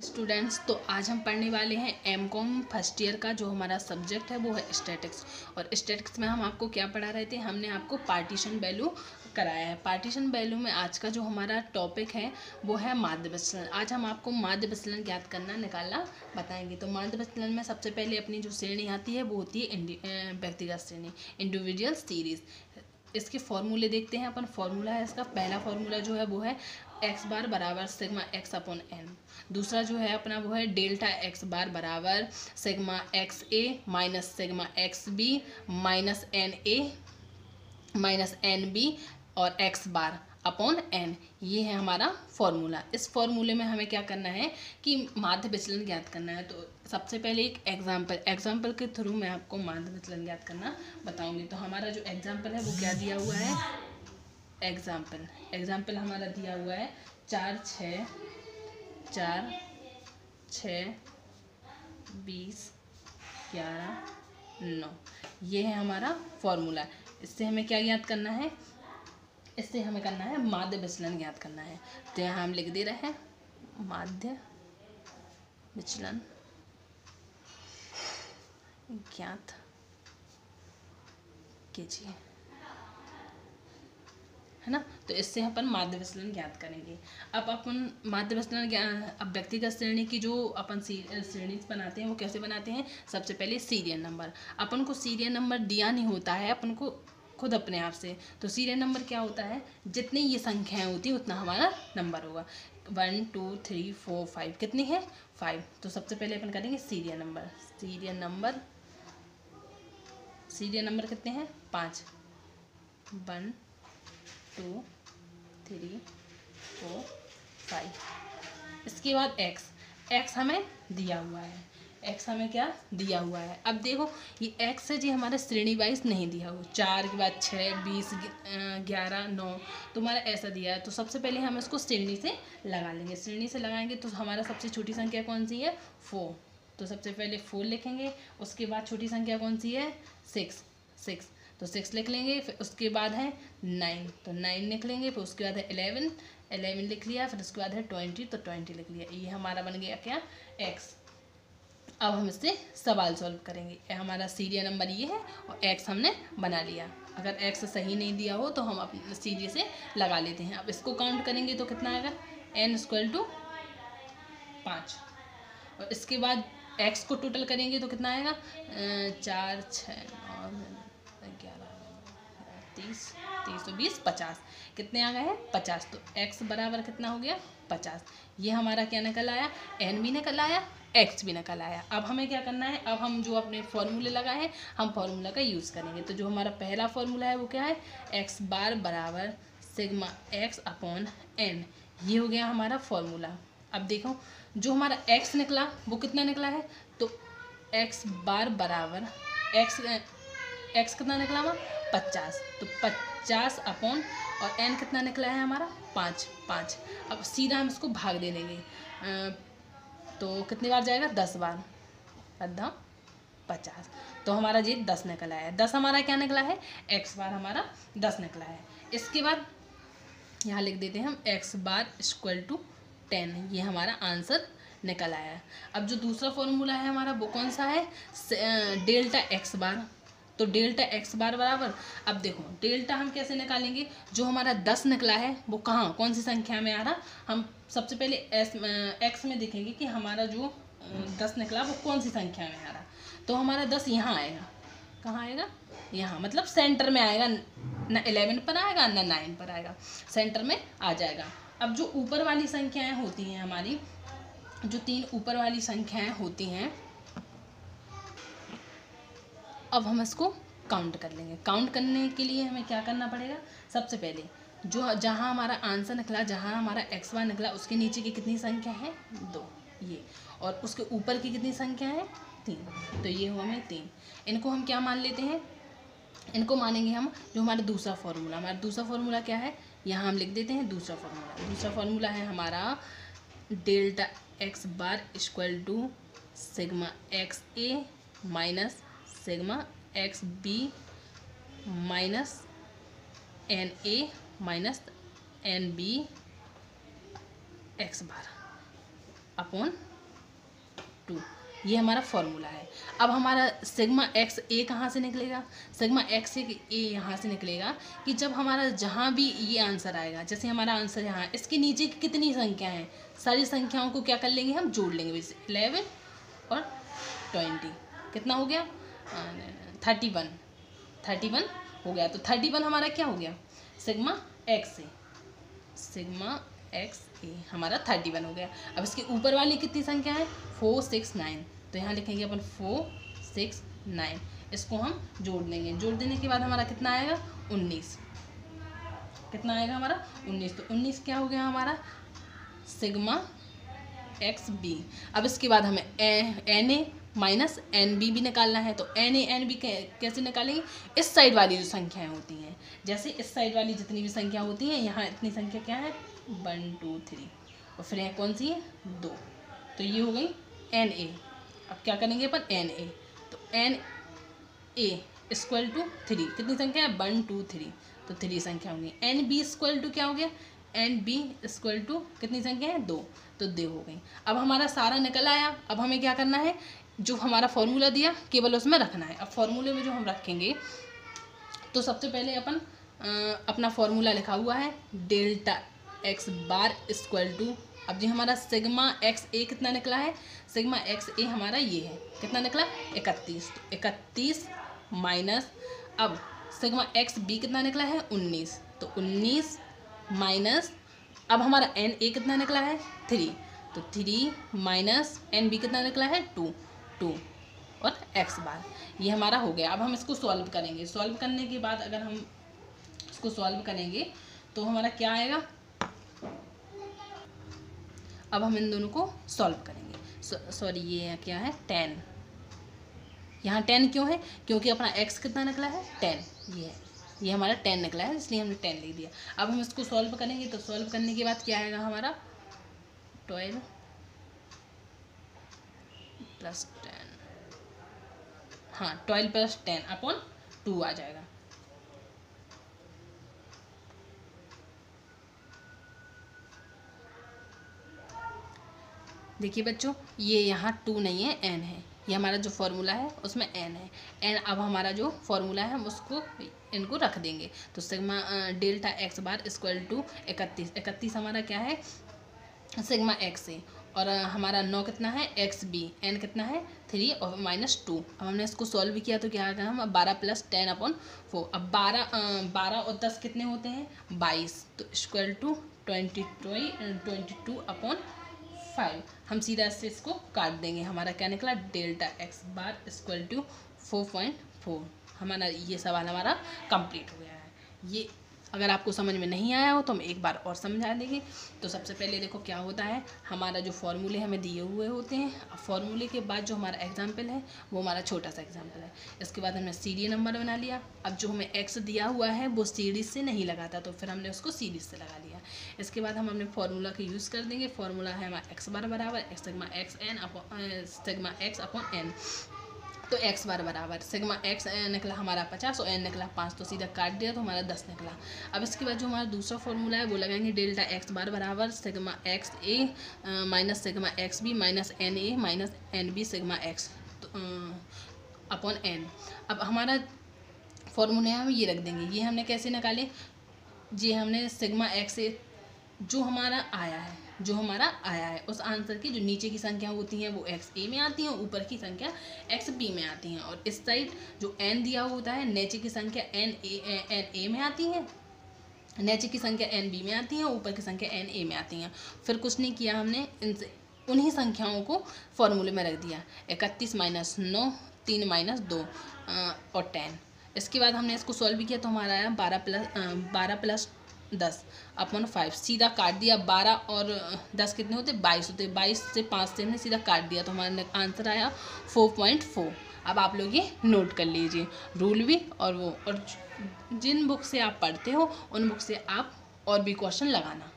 Students, तो आज हम पढ़ने वाले हैं एमकॉम फर्स्ट ईयर का जो हमारा सब्जेक्ट है वो है स्टैटिक्स। और स्टैटिक्स में हम आपको क्या पढ़ा रहे थे, हमने आपको पार्टीशन वैल्यू कराया है। पार्टीशन वैल्यू में आज का जो हमारा टॉपिक है वो है माध्य विचलन। आज हम आपको माध्य विचलन ज्ञात करना निकालना बताएंगे। तो माध्य विचलन में सबसे पहले अपनी जो श्रेणी आती है वो होती है व्यक्तिगत श्रेणी, इंडिविजुअल सीरीज। इसके फॉर्मूले देखते हैं अपन। फॉर्मूला है इसका, पहला फॉर्मूला जो है वो है एक्स बार बराबर सिग्मा एक्स अपॉन एन। दूसरा जो है अपना वो है डेल्टा एक्स बार बराबर sigma x a minus sigma x b minus n a minus n b और एक्स बार अपॉन एन। ये है हमारा फॉर्मूला। इस फॉर्मूले में हमें क्या करना है कि माध्य विचलन ज्ञात करना है। तो सबसे पहले एक एग्जाम्पल के थ्रू मैं आपको माध्य विचलन ज्ञात करना बताऊंगी। तो हमारा जो एग्जाम्पल है वो क्या दिया हुआ है, एग्जाम्पल हमारा दिया हुआ है 4 6 20 11 9। ये है हमारा फॉर्मूला। इससे हमें क्या ज्ञात करना है, इससे हमें करना है माध्य विचलन ज्ञात करना है। तो यहाँ हम लिख दे रहे हैं माध्य विचलन ज्ञात कीजिए, है ना। तो इससे अपन माध्य विचलन ज्ञात करेंगे। अब अपन माध्य विचलन अब व्यक्तिगत श्रेणी की जो अपन श्रेणी बनाते हैं वो कैसे बनाते हैं। सबसे पहले सीरियल नंबर। अपन को सीरियल नंबर दिया नहीं होता है अपन को खुद अपने आप से। तो सीरियल नंबर क्या होता है, जितनी ये संख्याएं होती हैं उतना हमारा नंबर होगा। 1 2 3 4 5 कितनी है 5। तो सबसे पहले अपन करेंगे सीरियल नंबर कितने हैं 5। 1 2 3 4 5। इसके बाद एक्स हमें दिया हुआ है। एक्स हमें क्या दिया हुआ है, अब देखो ये एक्स है जी हमारे श्रेणी वाइज नहीं दिया हुआ। 4 के बाद 6 20 11 9 तुम्हारा ऐसा दिया है। तो सबसे पहले हम इसको श्रेणी से लगा लेंगे। श्रेणी से लगाएंगे तो हमारा सबसे छोटी संख्या कौन सी है 4। तो सबसे पहले 4 लिखेंगे। उसके बाद छोटी संख्या कौन सी है 6 तो 6 लिख लेंगे। फिर उसके बाद है 9 तो 9 लिख लेंगे। फिर उसके बाद है 11 लिख लिया। फिर उसके बाद है 20 तो 20 लिख लिया। ये हमारा बन गया क्या एक्स। अब हम इससे सवाल सॉल्व करेंगे। हमारा सीरियल नंबर ये है और एक्स हमने बना लिया। अगर एक्स सही नहीं दिया हो तो हम अपने सीरियल से लगा लेते हैं। अब इसको काउंट करेंगे तो कितना आएगा n = 5। और इसके बाद एक्स को टोटल करेंगे तो कितना आएगा 4 6 9 11 30 20 50। कितने आ गए हैं 50। तो x बराबर कितना हो गया 50। ये हमारा क्या निकल आया, n भी निकल आया, x भी निकल आया। अब हमें क्या करना है, अब हम जो अपने फॉर्मूले लगाए हैं हम फॉर्मूला का यूज़ करेंगे। तो जो हमारा पहला फॉर्मूला है वो क्या है, x बार बराबर सिग्मा x अपॉन n। ये हो गया हमारा फॉर्मूला। अब देखो जो हमारा x निकला वो कितना निकला है, तो x बार बराबर x कितना निकला हमारा 50। तो 50 अपॉन और n कितना निकला है हमारा 5। अब सीधा हम इसको भाग दे देंगे। तो कितनी बार जाएगा 10 बार, 50। तो हमारा ये 10 निकल आया है। 10 हमारा क्या निकला है, x बार हमारा 10 निकला है। इसके बाद यहाँ लिख देते हैं हम x बार = 10। ये हमारा आंसर निकल आया है। अब जो दूसरा फॉर्मूला है हमारा वो कौन सा है, डेल्टा एक्स बार। तो डेल्टा एक्स बार बराबर, अब देखो डेल्टा हम कैसे निकालेंगे, जो हमारा 10 निकला है वो कौन सी संख्या में आ रहा। हम सबसे पहले एक्स में देखेंगे कि हमारा जो 10 निकला वो कौन सी संख्या में आ रहा। तो हमारा 10 यहाँ आएगा। कहाँ आएगा, यहाँ, मतलब सेंटर में आएगा। ना 11 पर आएगा ना 9 पर आएगा, सेंटर में आ जाएगा। अब जो ऊपर वाली संख्याएं होती हैं हमारी, जो 3 ऊपर वाली संख्याएं होती हैं, अब हम इसको काउंट कर लेंगे। काउंट करने के लिए हमें क्या करना पड़ेगा, सबसे पहले जो जहाँ हमारा आंसर निकला, जहाँ हमारा x बार निकला उसके नीचे की कितनी संख्या है 2 ये, और उसके ऊपर की कितनी संख्या है 3। तो ये हुआ हमें 3। इनको हम क्या मान लेते हैं, इनको मानेंगे हम जो हमारा दूसरा फॉर्मूला क्या है, यहाँ हम लिख देते हैं दूसरा फॉर्मूला है हमारा delta x bar = sigma x a minus sigma x b minus n a minus n b x bar. Upon 2, ये हमारा फॉर्मूला है। अब हमारा सिग्मा एक्स ए कहाँ से निकलेगा, सिग्मा एक्स ए यहाँ से निकलेगा कि जब हमारा जहाँ भी ये आंसर आएगा, जैसे हमारा आंसर यहाँ, इसके नीचे की कितनी संख्या हैं, सारी संख्याओं को क्या कर लेंगे हम, जोड़ लेंगे। वैसे 11 और 20 कितना हो गया, 31 हो गया। तो 31 हमारा क्या हो गया, सिग्मा एक्स ए, सिग्मा एक्स ए हमारा 31 हो गया। अब इसके ऊपर वाली कितनी संख्या है, 4 6 9, तो यहाँ लिखेंगे अपन 4 6 9, इसको हम जोड़ देंगे। जोड़ देने के बाद हमारा कितना आएगा, 19, कितना आएगा हमारा 19। तो 19 क्या हो गया हमारा, सिग्मा एक्स बी। अब इसके बाद हमें n a minus n b भी निकालना है। तो एन ए एन बी कैसे निकालेंगे, इस साइड वाली जो संख्याएं होती हैं, जैसे इस साइड वाली जितनी भी संख्या होती हैं, यहाँ इतनी संख्या क्या है, 1 2 3, और फिर यहाँ कौन सी है, 2, तो ये हो गई एन ए। अब क्या करेंगे अपन, एन ए, तो एन ए इक्वल टू 3, कितनी संख्या है, 1 2 3, तो 3 संख्या होंगी। एन बी इक्वल टू क्या हो गया, एन बी इक्वल टू कितनी संख्या है, 2, तो 2 हो गई। अब हमारा सारा निकल आया। अब हमें क्या करना है, जो हमारा फॉर्मूला दिया केवल उसमें रखना है। अब फॉर्मूले में जो हम रखेंगे, तो सबसे पहले अपन अपना फॉर्मूला लिखा हुआ है, delta x bar equal to, अब जी हमारा सिग्मा एक्स ए कितना निकला है, सिग्मा एक्स ए हमारा ये है, कितना निकला, 31, तो 31 माइनस, अब सिग्मा एक्स बी कितना निकला है, 19, तो 19 माइनस, अब हमारा एन ए कितना निकला है, 3, तो 3 माइनस एन बी कितना निकला है, 2 और एक्स बार, ये हमारा हो गया। अब हम इसको सॉल्व करेंगे। सॉल्व करने के बाद अगर हम इसको सॉल्व करेंगे तो हमारा क्या आएगा, अब हम इन दोनों को सॉल्व करेंगे। सॉरी ये क्या है, 10, यहाँ 10 क्यों है, क्योंकि अपना x कितना निकला है, 10, ये हमारा 10 निकला है, इसलिए हमने 10 लिख दिया। अब हम इसको सॉल्व करेंगे, तो सॉल्व करने के बाद क्या आएगा हमारा, 12 + 10, हाँ 12 + 10 अपॉन 2 आ जाएगा। देखिए बच्चों, ये यहाँ 2 नहीं है, n है, ये हमारा जो फॉर्मूला है उसमें n है, n। अब हमारा जो फॉर्मूला है हम उसको इनको रख देंगे। तो sigma delta x bar equal to 31 हमारा क्या है, सिग्मा एक्स है, और हमारा 9 कितना है, एक्स बी, एन कितना है, 3 और -2। अब हमने इसको सॉल्व किया तो क्या आ गया, हम 12 + 10 अपॉन 4। अब 12 और 10 कितने होते हैं, 22, तो इक्वल टू 22 अपॉन 5। हम सीधा से इसको काट देंगे। हमारा क्या निकला, delta x bar equal to 4.4। हमारा ये सवाल हमारा कंप्लीट हो गया है। ये अगर आपको समझ में नहीं आया हो तो हम एक बार और समझा देंगे। तो सबसे पहले देखो क्या होता है, हमारा जो फॉर्मूले हमें दिए हुए होते हैं, अब फॉर्मूले के बाद जो हमारा एग्जाम्पल है वो हमारा छोटा सा एग्जाम्पल है। इसके बाद हमने सीरीज नंबर बना लिया। अब जो हमें एक्स दिया हुआ है वो सीरीज से नहीं लगाता, तो फिर हमने उसको सीरीज से लगा लिया। इसके बाद हम अपने फार्मूला का यूज़ कर देंगे। फार्मूला है हमारा एक्स बार बराबर सिग्मा एक्स अपॉन एन। तो एक्स बार बराबर सिग्मा एक्स निकला हमारा 50 और एन निकला 5, तो सीधा काट दिया तो हमारा 10 निकला। अब इसके बाद जो हमारा दूसरा फॉर्मूला है वो लगाएंगे, डेल्टा एक्स बार बराबर sigma x a minus sigma x b minus n a minus n b sigma x upon n. अब हमारा फॉर्मूला हम ये रख देंगे। ये हमने कैसे निकाले, जी हमने सिग्मा एक्स ए जो हमारा आया है उस आंसर की जो नीचे की संख्या होती हैं वो एक्स ए में आती हैं, ऊपर की संख्या एक्स बी में आती हैं। और इस साइड जो एन दिया होता है, नीचे की संख्या एन ए में आती है, नीचे की संख्या एन बी में आती है, ऊपर की संख्या एन ए में आती हैं। फिर कुछ नहीं किया हमने, इनसे उन्हीं संख्याओं को फॉर्मूले में रख दिया। 31 - 9 3 - 2 और 10। इसके बाद हमने इसको सॉल्व किया तो हमारा आया 12 + 10 अपॉन 5। सीधा काट दिया, 12 और 10 कितने होते, 22 होते। 22 से 5 से हमने सीधा काट दिया तो हमारा आंसर आया 4.4। अब आप लोग ये नोट कर लीजिए, रूल भी और वो, और जिन बुक से आप पढ़ते हो उन बुक से आप और भी क्वेश्चन लगाना।